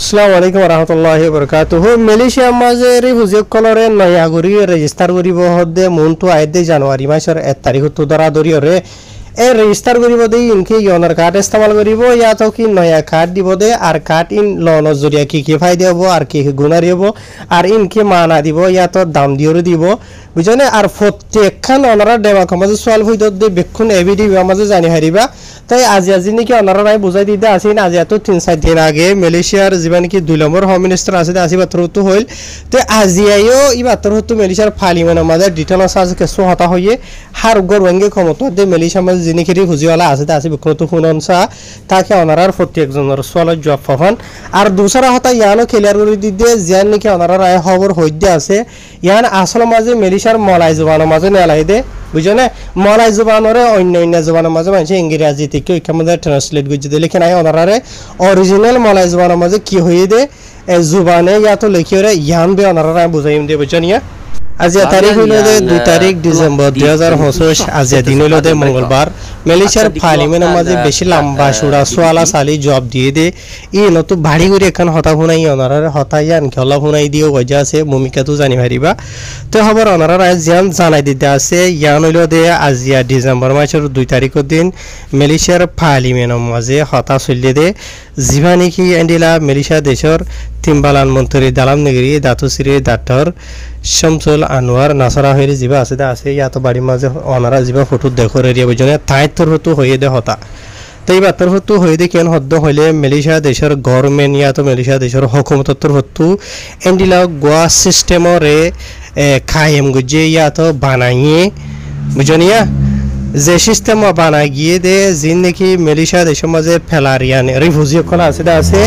আসসালামু আলাইকুম রহমতুল্লাহি বরকাতুহু মালয়েশিয়া মাঝে রিফিউজি কলরে নয়া গরি রেজিস্টার করিব হদে মনটো আইদে জানুয়ারি মাসের 1 তারিখ তো ধরা ধরিয়রে এই রেজিস্টার করিব দে ইনকে ইয়নার কার্ড ইস্তেমাল করিব ইয়া তো কি নয়া কার্ড দিব দে আর কার্ড ইন লোনের জরিয়া কি ফায়দা হবো আর কি গুণারি হবো আর ইনকে মানা দিব ইয়া তো দাম দিয়রে দিব বুঝনে আর প্রত্যেকখান ওনারা দেওয়া কমাজে সোয়াল হইদ দে বেক্ষণ এবিডি আমাজে জানি হারিবা তাই আজি নাকি ওনারা নাই বুঝাই দিতে আসেন আজি এত 3-4 দিন আগে মালয়েশিয়ার জীবন কি 2 নম্বর হোম মিনিস্টার আছে আসি বাতর হতো হইল তো আজি আইও ই বাতর হতো মালয়েশিয়ার পার্লামেন্টের মাঝে ডিটেল আছে কেসো হতা হইয়ে হার গরওয়াঙ্গে ক্ষমতা দে মালয়েশিয়া মাঝে যিনি কি হুজিওয়ালা আছে আসি বেক্ষণ তো হুননসা তাকে ওনারার প্রত্যেকজনের সোয়াল জবাব পাবেন আর দুসরা হতা ইয়ানো ক্লিয়ার করে দিতে যেন নাকি ওনারা রায় খবর হইতে আছে ইয়ান আসল মাঝে মালয়েশিয়ার মলাই জবানের মাঝে নেলাই দে বুঝনে মলাই জবানরে অন্য জবানের মাঝে মানুষ ইংরেজি থেকে ওইখানে ট্রান্সলেট করে দিলে লেখে নাই ওনারে অরিজিনাল মলাই জবানের মাঝে কি হয়ে দে জুবানে ইয়া তো লেখিয়ে ইয়ান বে ওনারা বুঝাইম দে বুঝনিয়া আজি তারিখ হইল 2 তারিখ ডিসেম্বর 2025 আজি দিন হইল মঙ্গলবার মালয়েশিয়ার পার্লামেন্টের মাঝে বেশি লম্বা সুড়া সোয়ালা সালি জব দিয়ে দে ই নতু বাড়ি করে এখন হতা শুনাই ওনারার হতাইয়ান খেলা শুনাই দিও গজা আছে ভূমিকা তো জানি পারিবা তো খবর ওনারা জিয়ান জানাই দিতে আছে ইয়ান হইল দে আজিয়া ডিসেম্বর মাসের 2 তারিখের দিন মালয়েশিয়ার পার্লামেন্টের মাঝে হতা চলিয়ে দে জিবা নাকি এন্ডিলা মালয়েশিয়া দেশের তিনবালান মন্ত্রী দালাম নগরী দাতুশ্রী ডাক্তার শামসুল আনোয়ার নাসারা হয়ে জিবা আছে ইয়া তো বাড়ির মাঝে ওনারা জিবা ফটো দেখো রেডিয়া বুঝনে তাইতর হতো হয়ে দে হতা তো এই বাতর হতো হয়ে দে কেন হদ্দ হইলে মালয়েশিয়া দেশের গভর্নমেন্ট ইয়া তো মালয়েশিয়া দেশের হকুমতর হতো এন্ডিলা গোয়া সিস্টেমরে কায়েম গুজে ইয়া তো বানাইয়ে বুঝনিয়া যে সিস্টেম বানাই গিয়ে দে যিন নাকি মালয়েশিয়া দেশের মাঝে ফেলারিয়ান রিফিউজি কলা আছে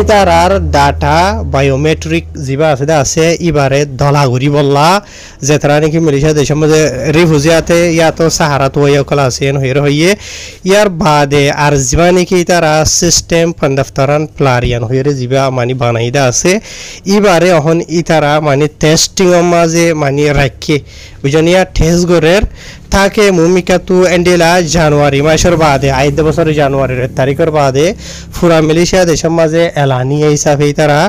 ইতারার ডাটা বায়োমেট্রিক জিবা আছে ইবারে দলাগুড়ি বললা যে তারা নাকি মালয়েশিয়া দেশের মধ্যে রিফিউজিয়াতে ইয়া তো সাহারা তো কলা আছে হইয়ে ইয়ার বাদে আর জিবা নাকি তারা সিস্টেম পান্ডাফতারান প্লারিয়ান হইয়ে জিবা মানে বানাই দা আছে ইবারে এখন ইতারা মানে টেস্টিং মাঝে মানে রাখে বুঝনিয়া টেস্ট গরের তাকে ভূমিকা তো এন্ডেলা জানুয়ারি মাসের বাদে 5 বছর জানুয়ারির তারিখের বাদে পুরা মালয়েশিয়া দেশের মাঝে এলানি হিসাবে তারা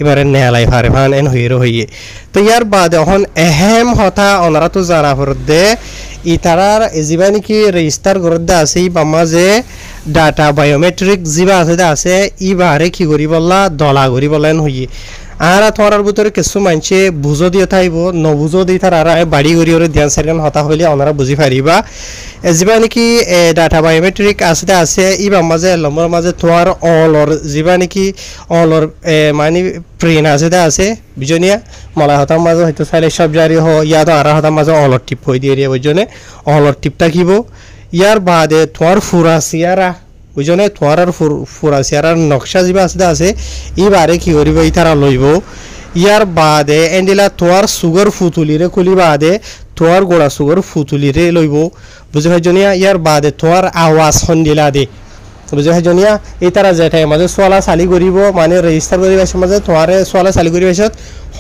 এবারে নেলাই ফারে ফান এন হইয়ে তো ইয়ার বাদে এখন এহেম হতা ওনারা তো জানা পড়ে ইতারার জিবা নাকি রেজিস্টার করে আছে বা মাঝে ডাটা বায়োমেট্রিক জিবা আছে ইবারে কি করি বললা দলা করি বলেন হইয়ে আর তোমার ভিতরে কিছু মানুষে বুঝো দিয়ে থাকব নবুঝো দিয়ে তারা বাড়ি গড়ি ধ্যান সেরকম হতা হইলে ওনারা বুঝি পারিবা যা নাকি ডাটা বায়োমেট্রিক আছে ইবার মাঝে লম্বর মাঝে তোমার অলর যা নাকি অলর মানে প্রিন্ট আছে বুঝনিয়া মলা হতার মাঝে হয়তো চাইলে সব জারি হয় ইয়াদ আর হতার মাঝে অলর টিপ হয়ে দিয়ে বুঝনে অলর টিপ থাকিব ইয়ার বাদে তোমার ফুরাসিয়ারা বুঝনে তোমার আর ফুরাসিয়ার নকশা যা আছে ইবারে কি করিব ইতারা লইব ইয়ার বাদে এন্ডিলা তোমার সুগার ফুতুলিরে খুলি বাদে তোমার গোড়া সুগার ফুতুলিরে লইব বুঝে ভাইজনিয়া ইয়ার বাদে তোমার আওয়াজ সন্দিলা দে বুঝে ভাইজনিয়া এই তারা যেটাই মাঝে সোয়ালা চালি করিব মানে রেজিস্টার করিবার মাঝে তোমার সোয়ালা চালি করিবার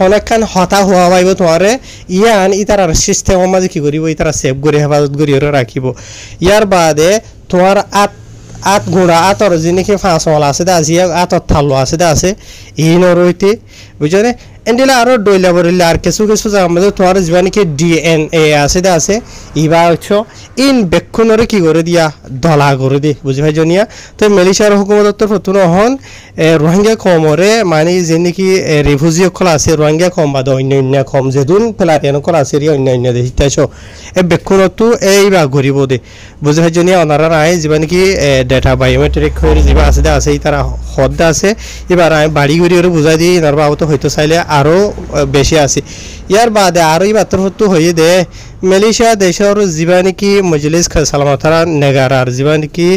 অনেকখান হতা হওয়া পাইব তোমারে ইয়ান ইতার সিস্টেমের মাঝে কি করিব ইতারা সেভ করে হেফাজত করি রাখিব ইয়ার বাদে তোমার আত গুঁড়া আতর যিনি ফাঁসওয়ালা আছে আজিয়া আতর থালো আছে এই নরইতে বুঝলে এন্ডিলা আরো ডইলা বরিলে আর কিছু জায়গা মধ্যে তোমার যা নাকি ডিএনএ আছে ইবা হচ্ছে ইন বেক্ষণরে কি করে দিয়া দলা করে দি বুঝি ভাইজনিয়া তো মালয়েশিয়ার হুকুমতর প্রথম হন রোহিঙ্গা কমরে মানে যে নাকি রিফিউজি কল আছে রোহিঙ্গা কম বাদ অন্য কম যেদুন ফেলারিয়ান কল আছে অন্য দেশ ইত্যাস এ বেক্ষণতো এইবা ঘুরিব দে বুঝি ভাইজনিয়া ওনারা আয় যা নাকি ডাটা বায়োমেট্রিক হয়ে যা আছে তারা হদ্দা আছে এবার আমি বাড়ি ঘুরি বুঝাই দিই এনার বাবতো হয়তো চাইলে আরও বেশি আছে ইয়ার বাদে আরও এই বাতর হতো হয়ে দে মালয়েশিয়া দেশের যা নাকি মজলিস সালামতারা নেগারার যা নাকি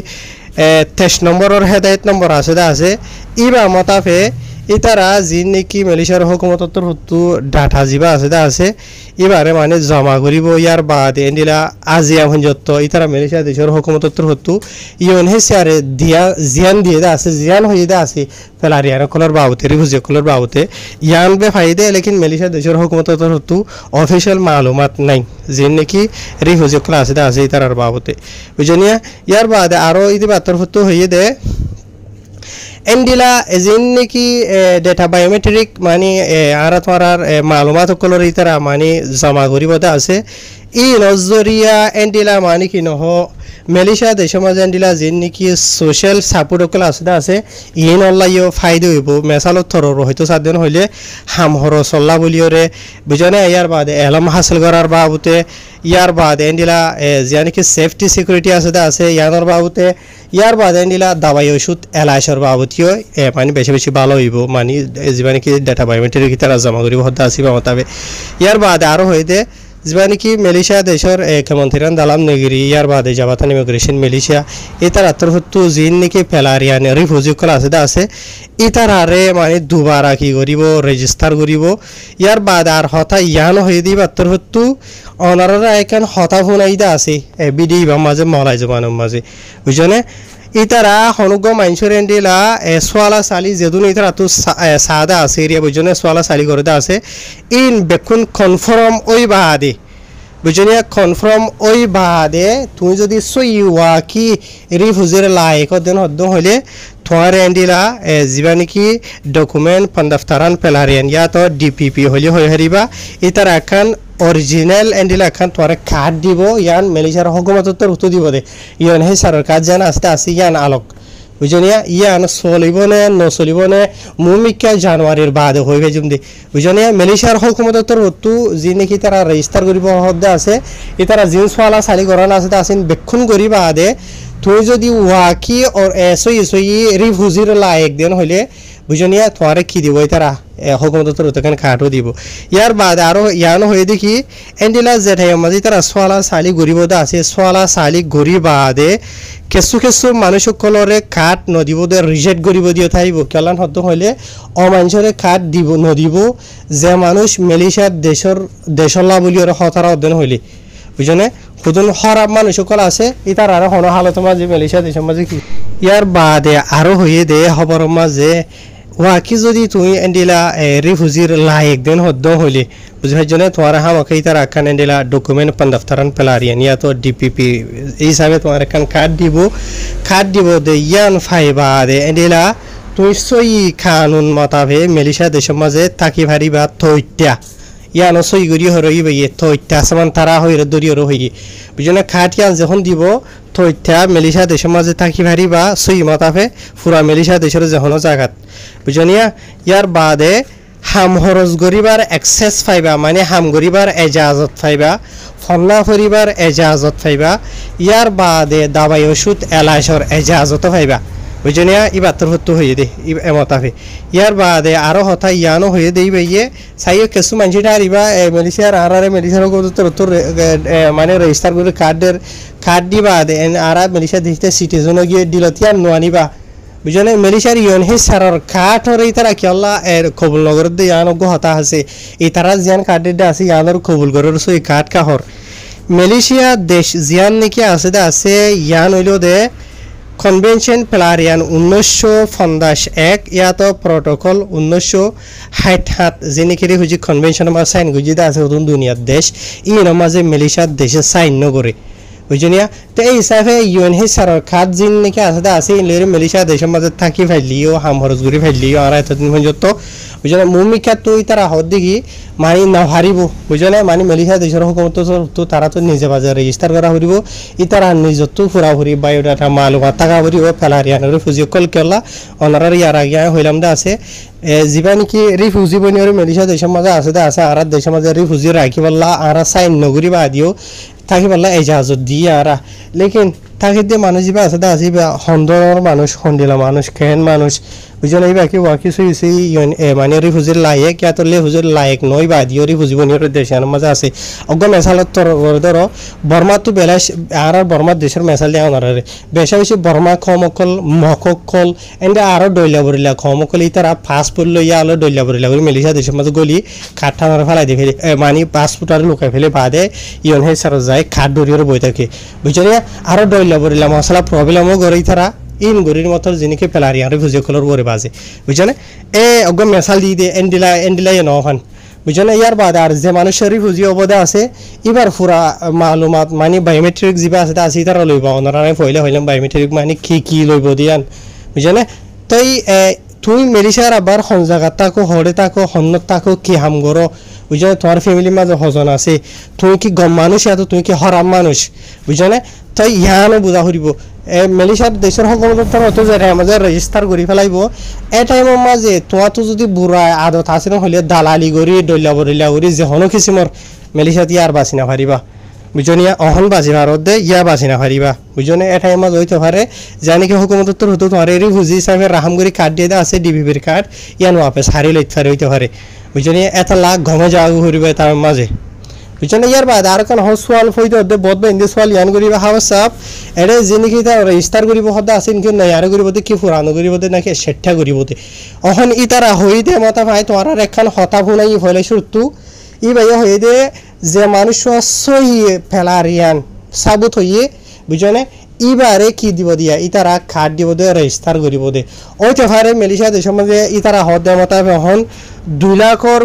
23 নম্বরের হেদায়ত নম্বর আছে ইবা মতাফে ইতারা যি নাকি মালয়েশিয়ার হুকুমতর হতো ডাটা যা আছে এবারে মানে জমা করিব ইয়ার বাদে এন্ডিলা আজিয়া ভঞ্জত ইতারা মালয়েশিয়া দেশের হুকুমতর হতো ইউএনএইচসিআর দিয়া জিয়ান দিয়ে আছে জিয়ান হয়ে আছে ফেলারিয়ান কলর বাবতে রিফিউজি কলর বাবতে ইয়ান বে ফাইদে লেকিন মালয়েশিয়া দেশের হুকুমতর হতো অফিশিয়াল মালুমাত নাই যে নাকি রিফিউজি কল আছে ইতারার বাবতে বুঝনিয়া ইয়ার বাদে আরো ইদি বাতর হতো হয়ে দে এন্ডিলা এজিন নাকি ডেটা বায়োমেট্রিক মানে আর তোমার মালুমাত সকলের ইতারা মানে জমা করিবতে আছে ই নজরিয়া এন্ডিলা মানে কি নহ মেলিশিয়া দেশের মাঝে এন্ডিলা যেন নাকি সোশ্যাল সাপোর্ট সকল আছে ইন অনলাইও ফায়দা হইব মেসালত থরর হয়তো সাতদিন হইলে হামহর চল্লা বলিওরে বুঝনে ইয়ার বাদে এলম হাসিল করার বাবুতে ইয়ার বাদে এন্ডিলা যে নাকি সেফটি সিকিউরিটি আছে ইয়ানোর বাবুতে ইয়ার বাদে এন্ডিলা দাবাই ওষুধ এলাইসর বাবুতিও মানে বেশি বেশি ভালো হইব মানে যে নাকি ডেটা বায়োমেট্রিক তারা জমা করিব হতে আসিব মতাবে ইয়ার বাদে আরও হইতে যে নাকি মেলিশিয়া দেশের মন্ত্রীরান দালাম নেগিরি ইয়ার বাদে জাবাতান ইমিগ্রেশন মেলিশিয়া ইতার আত্মহত্যু যিন নাকি ফেলারিয়ান রিফিউজিকল আছে ইতার আরে মানে দুবারা কি করিব রেজিস্টার করিব ইয়ার বাদে আর হতা ইয়ান হয়ে দিব আত্মহত্যু অনাররা এখন হতা ফোনাইদা আছে বিডি বা মাঝে মলাই জমানোর মাঝে বুঝনে ইতারা হনুগ মাইনসুর এন্ডিলা সোয়ালা সালি যেদুন ইতারা তো সাদা আছে এরিয়া বুঝনে সোয়ালা সালি করে আছে ইন বেকুন কনফার্ম ওই বাদে বুঝনে কনফার্ম ওই বাদে তুমি যদি সই ওয়াকি রিফিউজির লাইক দেন হদ্দ হইলে তোমার এন্ডিলা যা নাকি ডকুমেন্ট পন্দাফতারান পেলারিয়ান ইয়া তো ডিপিপি হইলে হয়ে হারিবা ইতারা এখন অরিজিনাল এন্ডিলা এখন তোমার কার্ড দিব ইয়ান মেলিশিয়ার হকুমতর উত্তর দিব দে ইয়ান হে সারের কাজ জানা আস্তে আস্তে ইয়ান আলোক বুঝনিয়া ইয়ান চলিব নে নচলিব নে মুমিকা জানুয়ারির বাদে হয়ে ভেজুম দে বুঝনিয়া মেলিশিয়ার হকুমতর উত্তর যি নাকি তারা রেজিস্টার করিব হদ্দে আছে ইতারা জিন্স ওয়ালা সালি গরান আছে আসেন বেক্ষণ করিবা আদে তুই যদি ওয়াকি ওর এসই রিফিউজির লাইক দেন হইলে বুঝনিয়া তোমার কি দিব তারা হকুমতর উত্তরখান কার্ডও দিব ইয়ার বাদে আরও ইয়ানো হয়ে দেখি এন্ডিলা জেঠাই মাঝে তারা সোয়ালা সালি গরিব আছে সোয়ালা সালি গরি বাদে কিছু কিছু মানুষ সকলরে কার্ড নদিব দে রিজেক্ট করিব দিয়ে থাকিব কেলান হত হইলে অমানুষরে কার্ড দিব নদিব যে মানুষ মেলিশিয়ার দেশলা বলি ওরা হতারা অধ্যয়ন হইলে বুঝনে খুদুন খারাপ মানুষ সকল আছে ইতার আরো হন হালত মাঝে মেলিশিয়া দেশের মাঝে কি ইয়ার বাদে আরো হয়ে দে খবর মাঝে ওয়াকি যদি তুমি এন্ডিলা রিফিউজির লাইক দেন হদ্দ হইলে বুঝাই জন্য তোমার হামাকে ইতার আখান এন্ডিলা ডকুমেন্ট পন্দাফতারান পেলারিয়ান ইয়া তো ডিপিপি এই হিসাবে তোমার এখন কার্ড দিব দে ইয়ান ফাইবা দে এন্ডিলা তুই সই কানুন মতাবে মেলিশিয়া দেশের মাঝে থাকি ভারিবা থইটা ইয়ানো সই গড়ি হরই বাইয়ে থইটা সমান তারা হইরে দড়ি হই বুঝনে খাটিয়ান যখন দিব থইটা মেলিশিয়া দেশের মাঝে থাকি ভারিবা সই মতাবে পুরা মেলিশিয়া দেশের যখন জায়গাত বুঝনিয়া ইয়ার বাদে হাম হরজ গরিবার এক্সেস পাইবা মানে হাম গরিবার এজাজত পাইবা ফন্না পরিবার এজাজত পাইবা ইয়ার বাদে দাবাই ওষুধ এলাইসর এজাজত পাইবা বুঝনিয়া ইবার তোর হত্যু হয়ে দে এমতাফে ইয়ার বাদে আরো হতা ইয়ানো হয়ে দেই বাইয়ে সাইয়ে কিছু মানুষটা আরিবা মেলিশিয়ার আর মেলিশিয়ার তোর মানে রেজিস্টার করে কার্ড দিবা দে আর মেলিশিয়া দিতে সিটিজেনও গিয়ে দিলতিয়ার নোয়ানিবা বুঝনে মেলিশিয়ার ইয়ন হে সারর কাঠ হরে তারা কি আল্লাহ এর কবুল নগর দে ইয়ানো গো হতা আছে এই তারা জিয়ান কার্ডে আছে ইয়ানোর কবুল গরের সই কাঠ কাহর মেলিশিয়া দেশ জিয়ান নাকি আছে ইয়ান হইল দে কনভেনশন পেলারিয়ান 1951 ইয়াতো প্রটোকল 1967 যে নাকি হুজি কনভেনশন মা সাইন গুজিদা আছে ওদুন দুনিয়ার দেশ ই নমাজে মেলিশিয়ার দেশে সাইন নগরে বুঝনিয়া তো এই হিসাবে ইউএনএ সরকার জিন নাকি আছে ইনলের মেলিশিয়া দেশের মাঝে থাকি ফাইলিও হামহরজ গুরি ফাইলিও আর এতদিন পর্যন্ত বুঝনে মুমিকা তো তারা হদ দেখি মানে না হারিব বুঝনে মানে মেলিশিয়া দেশের হুকুমত তো তারা তো নিজে বাজার রেজিস্টার করা হরিব ই তারা নিজত তো ফুরা ফুরি বায়োডাটা মালুমাত থাকা হরিব ফেলারিয়ানের রিফিউজি কল কেলা অনারার ইয়ার আগে হইলাম দা আছে যিবা নাকি রিফিউজি বনিয়র মেলিশিয়া দেশের মাঝে আছে আর দেশের মাঝে রিফিউজি রাখি বললা আর সাইন নগরি বা দিও থাকি বললা এজাজত দিয়ে আর লেকিন থাকি দিয়ে মানুষ যা আছে হন্দর মানুষ হন্দিলা মানুষ খেন মানুষ বুঝলেন এই বাকি ওয়াকি সুই মানে রিফিউজির লাইক ইয়া তো রিফিউজির লাইক নয় বা দিও রিফিউজি বনিয়র দেশের মাঝে আছে অজ্ঞ মেসালত তোর ধরো বর্মা তো বেলাস আর বর্মার দেশের মেসাল দেওয়া ওনারে বেশা বেশি বর্মা খমকল মকল এন্ডা আরো ডইলা বরিলা খমকল ই তারা পাসপোর্ট লইয়া আলো ডইলা বরিলা করে মেলিশিয়া দেশের মাঝে গলি খাট ঠানার ফেলাই দিয়ে ফেলে মানে পাসপোর্ট আর লুকাই ফেলে বাদে ইয়ন হে সার যায় খাট ডরিয়র বই থাকে বুঝলি আরো ডইলা বরিলা মশলা প্রবলেমও গড়েই তারা ইন গরির মতর জিনিকে পেলারি আর রিফিউজি কলর করে বাজে বুঝলে অজ্ঞ মেসাল দিয়ে দে এন্ডিলা নহন বুঝলে ইয়ার বাদ আর যে মানুষের রিফিউজি অবদে আছে এবার পুরা মালুমাত মানে বায়োমেট্রিক যা আছে তারা লইব ওনারা পয়লা হইলাম বায়োমেট্রিক মানে কি লইব দিয়ান বুঝলে তই তুমি মেলিশার আবার হন জায়গা তাকো হরে তাকো হন্নত তাকো কি হাম করো বুঝলে তোমার ফ্যামিলির মাঝে হজন আছে তুমি কি গম মানুষ এত তুমি কি হরাম মানুষ বুঝলে তাই ইয়ানো বুঝা ফুরিব মেলিশার দেশের সকলতার হতো যে আমাদের রেজিস্টার করে ফেলাইব এ টাইমের মাঝে তোমার তো যদি বুড়া আদত আছে হলে দালালি করি ডইলা বরিলা করি যে হনো কিসিমর মেলিশাত ইয়ার বাঁচি না পারিবা বুঝনিয়া অহন বাজি ভারত দে ইয়া বাঁচি না পারিবা বুঝনে এ টাইম মাঝ হইতে পারে জানি কি হুকুমতর হতো তোমার এরি বুঝি হিসাবে রাহামগুড়ি কার্ড দিয়ে আছে ডিবিবির কার্ড ইয়ান ওয়াপে সারি লইতে পারে হইতে পারে বুঝনি এত লাখ ঘমে যাওয়া ঘুরিবে তার মাঝে বুঝছেন ইয়ার বাদ আর কারণ সোয়াল ফইতে হতে বদবা ইন্দি সোয়াল ইয়ান করিবা হাওয়া সাপ এড়ে যিনি তার রেজিস্টার করিব হদা আছে ইনকি নাই আর করিব কি পুরানো করিব নাকি সেঠা করিব অহন ই তারা হই দে মতা ভাই তোমার আর একখান হতা ফুনাই হইলে সুরতু ই ভাইয়া হয়ে দে যে মানুষ সহি ফেলারিয়ান সাবুত হইয়ে বুঝনে ইবারে কি দিব দিয়া ইতারা খাট দিব দে রেজিস্টার করিব দে ওইতে ভারে মেলিশা দেশের মধ্যে ইতারা হদ দে মতা এখন 2 লাখর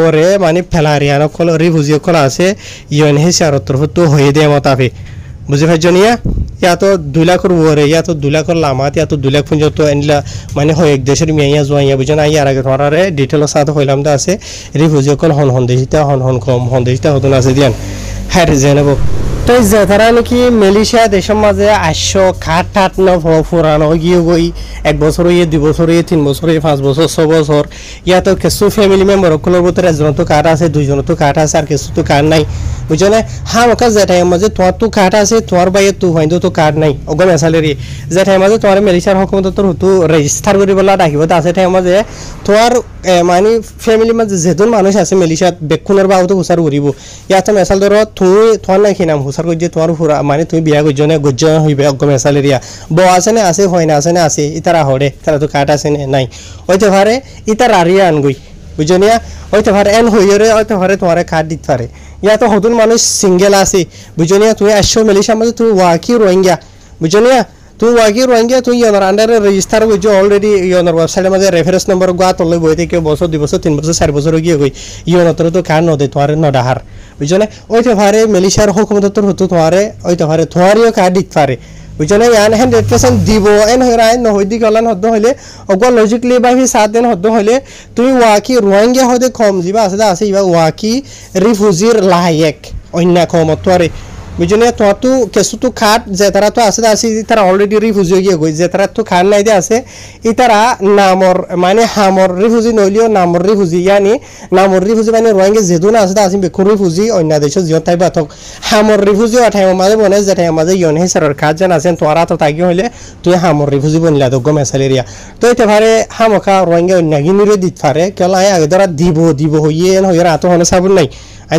ওরে মানে ফেলারিয়ান কল রিফিউজি কল আছে ইউএনএইচআর তরফতো হয়ে দে মতাফে বুঝে ভাইজনিয়া ইয়া তো 2 লাখর ওরে ইয়া তো 2 লাখর লামাত ইয়া তো 2 লাখ পর্যন্ত এনলা মানে হয় এক দেশের মিয়া জোয়া বুঝেন আই আর আগে তোমারে ডিটেইলস সাথে হইলাম দা আছে রিফিউজি কল হন দেহিতা হন কম হন দেহিতা হতন আছে দিয়ান হ্যাঁ জেনেব তো যে তারা নাকি মেলিশিয়া দেশের মাঝে 800 খাট ঠাট ন ফুরানো গিয়ে গই 1 বছর হয়ে 2 বছর হয়ে 3 বছর হয়ে 5 বছর 6 বছর ইয়া তো কিছু ফ্যামিলি মেম্বার গুলোর ভিতরে একজন তো কার্ড আছে দুইজন তো কার্ড আছে আর কিছু তো কার্ড নাই বুঝলে হ্যাঁ ওকা যে টাইম মাঝে তোমার তো কার্ড আছে তোমার বাইরে তো হইতো তো কার্ড নাই ওগম স্যালারি যে টাইম মাঝে তোমার মেলিশিয়ার হুকুমত তোর হতো রেজিস্টার করিবলা রাখিব তা আছে টাইম মাঝে তোমার মানে ফ্যামিলি মাঝে যেজন মানুষ আছে মেলিশিয়াত বেকুনের বাবু তো হুসার করিব ইয়া তো মেসাল ধরো তুমি তোমার নাই নাম হুসার কইছে তোমার পুরা মানে তুমি বিয়া গজনে গজ্জন হইবে অগম স্যালারিয়া ব আছে না আছে হয় না আছে ইতারা হরে তারা তো কার্ড আছে নাই ওইতে পারে ইতারা আরিয়া আনগই বুঝনিয়া ওইতে পারে এন হইরে ওইতে পারে তোমার কার্ড দিতে পারে ইয়া তো হতুন মানুষ সিঙ্গেল আছে বুঝনিয়া তুমি 800 মেলিশিয়া মাঝে তুমি ওয়াকি রোহিঙ্গা বুঝনিয়া তুই ওয়াকি রোহিঙ্গা তুই ইয়ার আন্ডারে রেজিস্টার কইছো অলরেডি ইয়ার ওয়েবসাইটের মধ্যে রেফারেন্স নম্বর গা তলে বই থেকে বছর 2 বছর 3 বছর 4 বছর গিয়ে কই ইয়ার তোর তো কার্ড নদে তোমার নডাহার বুঝনে ওইতে পারে মেলিশিয়ার হুকুমতর হতো তোমারে ওইতে পারে তোমারও কার্ড দিতে পারে বুঝনে ইয়ান 100% দিব এন হইরাই নহইদি গলান হদ হইলে অগ লজিক্যালি বা হি 7 দিন হদ হইলে তুই ওয়াকি রোহিঙ্গা হদে কম জিবা আছে ইবা ওয়াকি রিফিউজির লায়ক অন্য কম তোরে বুঝনে তো তো কিছু তো খাট যে তারা তো আছে তারা অলরেডি রিফিউজি গিয়ে গই যে তারা তো খাট নাই দে আছে ইতারা নামর মানে হামর রিফিউজি নইলিও নামর রিফিউজি ইয়ানি নামর রিফিউজি মানে রোহিঙ্গা যেদুন আছে বেকুন রিফিউজি অন্য দেশ জিও তাই বাতক হামর রিফিউজি আঠাই মাঝে বনে যে ঠাই মাঝে ইউএনএইচআর কাজ জান আছেন তোরা তো তাগি হইলে তুই হামর রিফিউজি বনলা তো গম স্যালারিয়া তো এতে পারে হামকা রোহিঙ্গা অন্যগিনিরে দিতে পারে কেলা আগে ধরা দিব হইয়ে হইরা তো হনে সাবুন নাই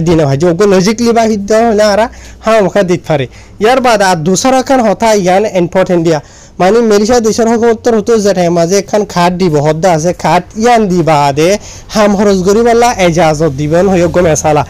দিনে ভাই যোগ্য লজিকলি বা হিদ্দ হলে আর হ্যাঁ মুখা দিতে পারে ইয়ার বাদ আর দুসরা খান হতা ইয়ান ইম্পর্টেন্ট দিয়া মানে মেলিশিয়া দেশের হুকুমতর হতো যেটা মাঝে এখন খাট দিব হদ্দা আছে খাট ইয়ান দিবা দে হাম খরচ করিবলা এজাজত দিবেন হয়ে গো মেসালা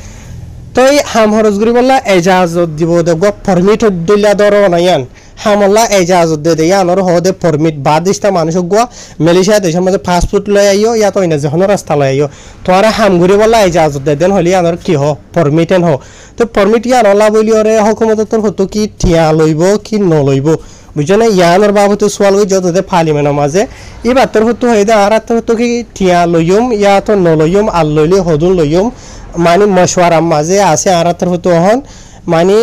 তো এই হাম খরচ করিবলা এজাজত দিব দে গো পারমিট দিলা দর না ইয়ান হামলা এজাজত দে ইয়ানোর হদে পারমিট বাদ দিস্তা মানুষ গো মেলিশিয়া দেশের মাঝে পাসপোর্ট লই আইও ইয়া তো ইনা যখন রাস্তা লই আইও তোরা হাম করিবলা এজাজত দে দেন হলি ইয়ানোর কি হ পারমিটেন হ তো পারমিট ইয়ানলা বলিওরে হুকুমতর হতো কি ঠিয়া লইব কি নলইব বুঝনে ইয়ানোর বাবদ সোয়াল গই যত পার্লিমেন্টের মাঝে এই বাতর হতো হইদা আর হতো কি ঠিয়া লইম ইয়া তো নলইম আর লইলে হদুন লইম মানে মশওয়ারা মাঝে আছে আর হতো হন মানে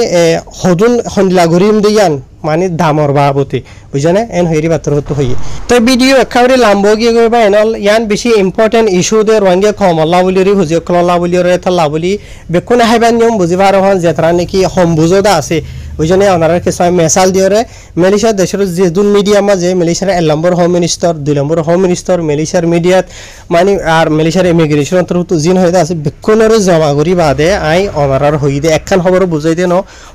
হদুন হন্দিলা ঘুরিম দিয়ান মানে দামর বাবতে বুঝনে এন হইরি বাতর হতো হইয়ে তো ভিডিও একেবারে লাম্ব গিয়ে গইবা এনল ইয়ান বেশি ইম্পর্টেন্ট ইস্যু দে রোহিঙ্গা কমলা বলি রি হুজি কলা বলি রে থালা বলি বেকুন হাইবান নিয়ম বুঝিবার হন যেতরা নাকি সম্বুজদা আছে বুঝনে ওনারা কিছু মেসাল দিওরে মেলিশিয়া দেশের যেদুন মিডিয়া মাঝে মেলিশিয়ার 1 নম্বর হোম মিনিস্টার 2 নম্বর হোম মিনিস্টার মেলিশিয়ার মিডিয়াত মানে আর মেলিশিয়ার ইমিগ্রেশন তো জিন হইদা আছে বেকুনরে জমা করি বাদে আই ওনারার হই দে একখান খবর বুঝাই দে ন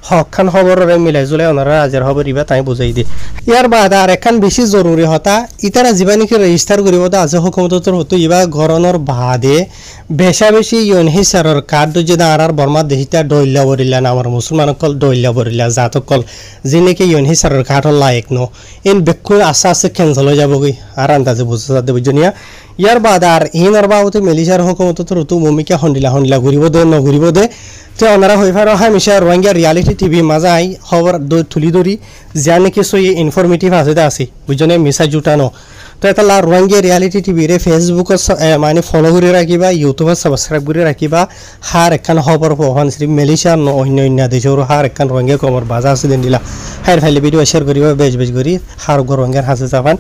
হকখান খবররে মিলাই জুলাই ওনারা হাজার খবর ইবা তাই বুঝাই দে ইয়ার বাদ আর একখান বেশি জরুরি হতা ইতারা জীবানিকে রেজিস্টার করিব দা আছে হুকুমতর হতো ইবা গরনের বাদে বেশি ইউএনএইচআরের কার্ড যে আর বর্মা দেহিতা ডইলা বরিলা না আমার মুসলমান কল ডইলা বরিলা জাতকল যিনিকে ইউএনএইচআরের কার্ড লায়ক ন ইন বেকুন আস্তে ক্যান্সেল হয়ে যাবগৈ আর আন্দাজে বুঝতে যাতে বুঝনিয়া ইয়ার বাদ আর ইনার বাবতে মেলিশিয়ার হুকুমতর হতো মমিকা হন্দিলা ঘুরিব দে নঘুরিব দে তো ওনারা হয়ে ফার হামেশা রোহিঙ্গা রিয়ালিটি টিভি মাঝে আই খবর তুলি ধরি যা নাকি সই ইনফরমেটিভ আছে বুঝনে মিশা জুটানো তো এটা লা রোহিঙ্গা রিয়ালিটি টিভি রে ফেসবুকত মানে ফলো করে রাখিবা ইউটিউবত সাবস্ক্রাইব করে রাখিবা হার একখান খবর পহন শ্রী মালয়েশিয়া অন্য অন্য দেশৰ হার একখান রোহিঙ্গা কমর বাজা আছে দিন দিলা হাইর ফাইলে ভিডিও শেয়ার করিবা বেশ বেশ করি হার রোহিঙ্গার হাসে যাবান